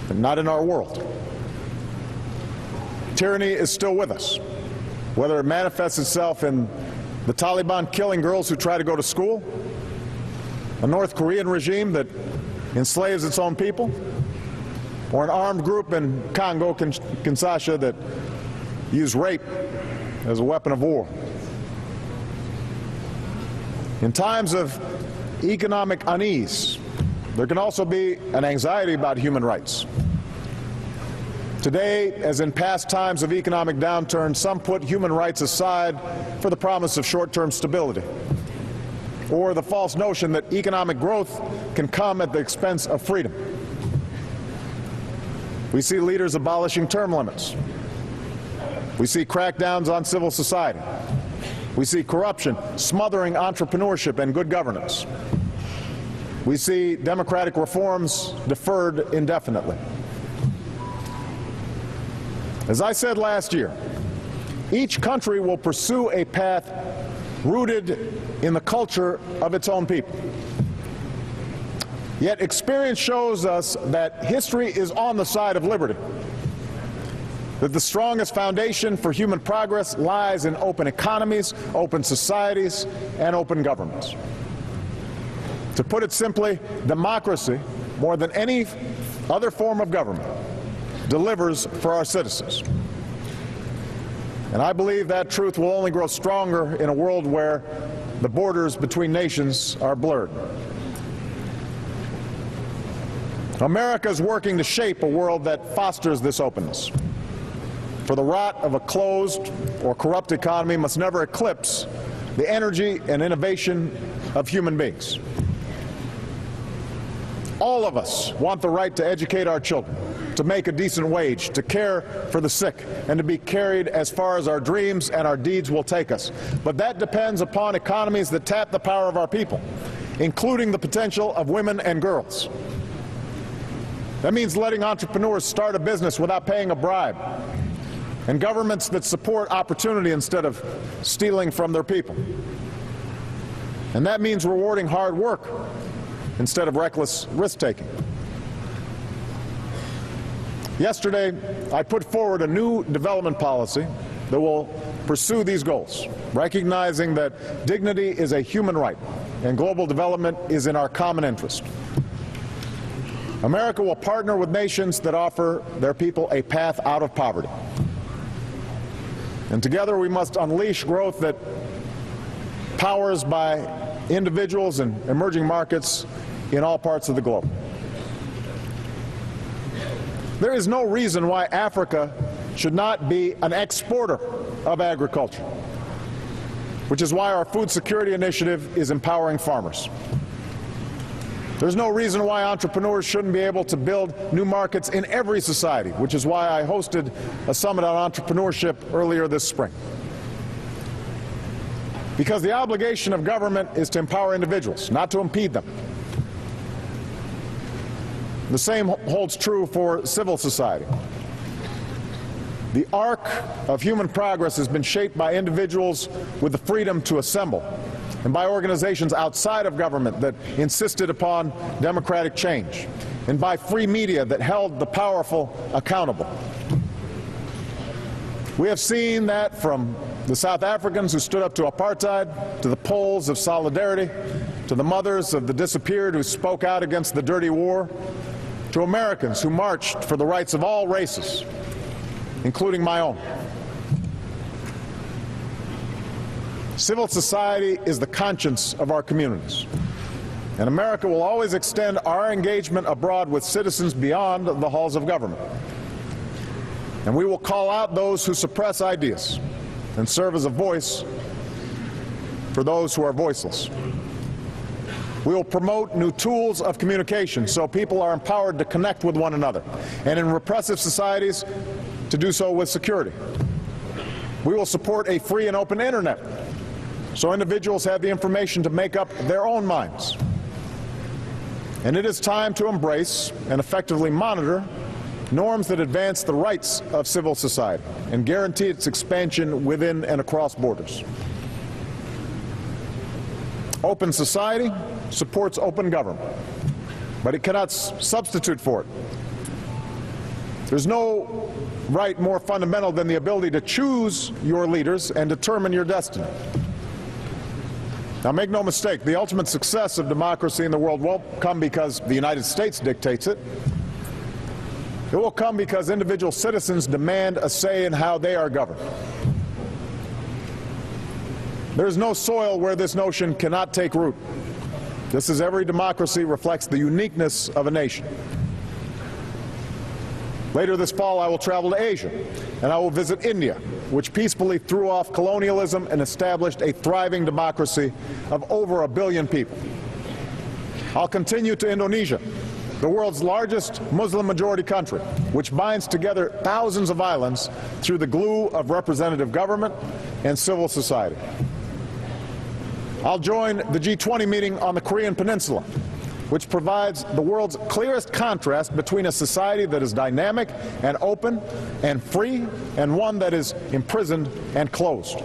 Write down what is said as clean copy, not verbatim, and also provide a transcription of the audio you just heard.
but not in our world. Tyranny is still with us, whether it manifests itself in the Taliban killing girls who try to go to school, a North Korean regime that enslaves its own people, or an armed group in Congo, Kinshasa, that use rape as a weapon of war. In times of economic unease, there can also be an anxiety about human rights. Today, as in past times of economic downturn, some put human rights aside for the promise of short-term stability, or the false notion that economic growth can come at the expense of freedom. We see leaders abolishing term limits. We see crackdowns on civil society. We see corruption smothering entrepreneurship and good governance. We see democratic reforms deferred indefinitely. As I said last year, each country will pursue a path rooted in the culture of its own people. Yet experience shows us that history is on the side of liberty, that the strongest foundation for human progress lies in open economies, open societies, and open governments. To put it simply, democracy, more than any other form of government, delivers for our citizens. And I believe that truth will only grow stronger in a world where the borders between nations are blurred. America is working to shape a world that fosters this openness. For the rot of a closed or corrupt economy must never eclipse the energy and innovation of human beings. All of us want the right to educate our children, to make a decent wage, to care for the sick, and to be carried as far as our dreams and our deeds will take us. But that depends upon economies that tap the power of our people, including the potential of women and girls. That means letting entrepreneurs start a business without paying a bribe, and governments that support opportunity instead of stealing from their people. And that means rewarding hard work instead of reckless risk-taking. Yesterday, I put forward a new development policy that will pursue these goals, recognizing that dignity is a human right and global development is in our common interest. America will partner with nations that offer their people a path out of poverty. And together we must unleash growth that powers by individuals and emerging markets in all parts of the globe. There is no reason why Africa should not be an exporter of agriculture, which is why our food security initiative is empowering farmers. There's no reason why entrepreneurs shouldn't be able to build new markets in every society, which is why I hosted a summit on entrepreneurship earlier this spring. Because the obligation of government is to empower individuals, not to impede them. The same holds true for civil society. The arc of human progress has been shaped by individuals with the freedom to assemble, and by organizations outside of government that insisted upon democratic change, and by free media that held the powerful accountable. We have seen that from the South Africans who stood up to apartheid, to the Poles of solidarity, to the mothers of the disappeared who spoke out against the dirty war, to Americans who marched for the rights of all races, including my own. Civil society is the conscience of our communities, and America will always extend our engagement abroad with citizens beyond the halls of government. And we will call out those who suppress ideas and serve as a voice for those who are voiceless. We will promote new tools of communication so people are empowered to connect with one another, and in repressive societies, to do so with security. We will support a free and open internet so individuals have the information to make up their own minds. And it is time to embrace and effectively monitor norms that advance the rights of civil society and guarantee its expansion within and across borders. Open society supports open government, but it cannot substitute for it. There's no right more fundamental than the ability to choose your leaders and determine your destiny. Now, make no mistake, the ultimate success of democracy in the world won't come because the United States dictates it. It will come because individual citizens demand a say in how they are governed. There is no soil where this notion cannot take root. Just as every democracy reflects the uniqueness of a nation. Later this fall, I will travel to Asia, and I will visit India, which peacefully threw off colonialism and established a thriving democracy of over 1 billion people. I'll continue to Indonesia, the world's largest Muslim-majority country, which binds together thousands of islands through the glue of representative government and civil society. I'll join the G20 meeting on the Korean Peninsula, which provides the world's clearest contrast between a society that is dynamic and open and free and one that is imprisoned and closed.